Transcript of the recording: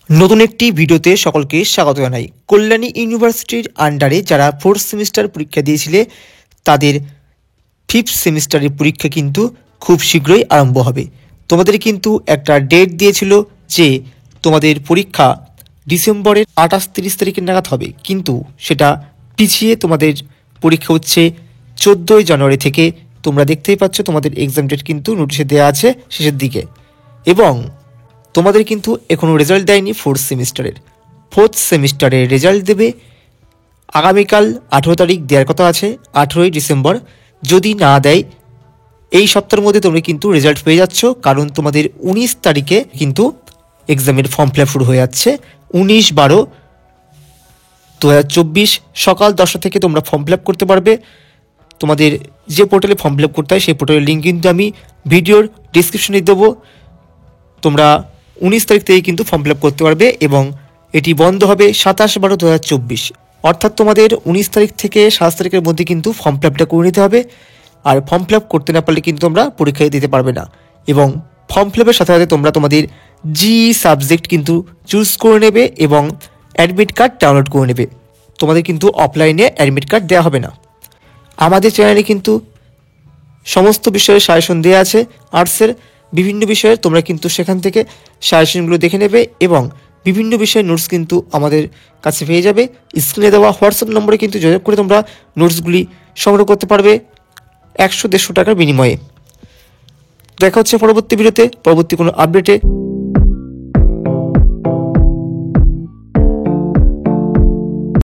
নতুন একটি ভিডিওতে সকলকে স্বাগত জানাই। কল্যাণী ইউনিভার্সিটির আন্ডারে যারা 4th সেমিস্টার পরীক্ষা দিয়েছিলে তাদের 5th সেমিস্টারের পরীক্ষা কিন্তু খুব শীঘ্রই আরম্ভ হবে। তোমাদের কিন্তু একটা ডেট দিয়েছিল যে তোমাদের পরীক্ষা ডিসেম্বরের 28-30 তারিখের নাগাদ হবে, কিন্তু সেটা পিছিয়ে তোমাদের পরীক্ষা হচ্ছে 14ই জানুয়ারি থেকে। তোমরা দেখতেই পাচ্ছ তোমাদের এক্সাম ডেট কিন্তু নোটিশে দেওয়া আছে শেষের দিকে, এবং তোমাদের কিন্তু এখনও রেজাল্ট দেয়নি। 4th সেমিস্টারের রেজাল্ট দেবে আগামীকাল 18 তারিখ, দেওয়ার কথা আছে 18ই ডিসেম্বর। যদি না দেয় এই সপ্তাহের মধ্যে তোমরা কিন্তু রেজাল্ট পেয়ে যাচ্ছ, কারণ তোমাদের 19 তারিখে কিন্তু এক্সামের ফর্ম ফিল আপ শুরু হয়ে যাচ্ছে। 19/12/2024 সকাল 10টা থেকে তোমরা ফর্ম ফিল আপ করতে পারবে। তোমাদের যে পোর্টালে ফর্ম ফিল আপ করতে হয় সেই পোর্টালের লিঙ্ক কিন্তু আমি ভিডিওর ডিসক্রিপশনে দেবো। তোমরা 19 তারিখ থেকে কিন্তু ফর্ম ফিল আপ করতে পারবে, এবং এটি বন্ধ হবে 27/12/2024, অর্থাৎ তোমাদের 19 তারিখ থেকে 7 তারিখের মধ্যে কিন্তু ফর্ম ফিল আপটা করে নিতে হবে। আর ফর্ম ফিল আপ করতে না পারলে কিন্তু তোমরা পরীক্ষায় দিতে পারবে না। এবং ফর্ম ফিল আপের সাথে সাথে তোমরা তোমাদের সাবজেক্ট কিন্তু চুজ করে নেবে এবং অ্যাডমিট কার্ড ডাউনলোড করে নেবে। তোমাদের কিন্তু অফলাইনে অ্যাডমিট কার্ড দেওয়া হবে না। আমাদের চ্যানেলে কিন্তু সমস্ত বিষয়ে সাজেশন দেওয়া আছে, আর্টসের বিভিন্ন বিষয়ে। তোমরা কিন্তু সেখান থেকে সাজেশনগুলো দেখে নেবে এবং বিভিন্ন বিষয়ের নোটস কিন্তু আমাদের কাছে পেয়ে যাবে। স্ক্রিনে দেওয়া হোয়াটসঅ্যাপ নম্বরে কিন্তু যোগাযোগ করে তোমরা নোটসগুলি সংগ্রহ করতে পারবে 100-150 টাকার বিনিময়ে। দেখা হচ্ছে পরবর্তী ভিডিওতে, পরবর্তী কোনো আপডেটে।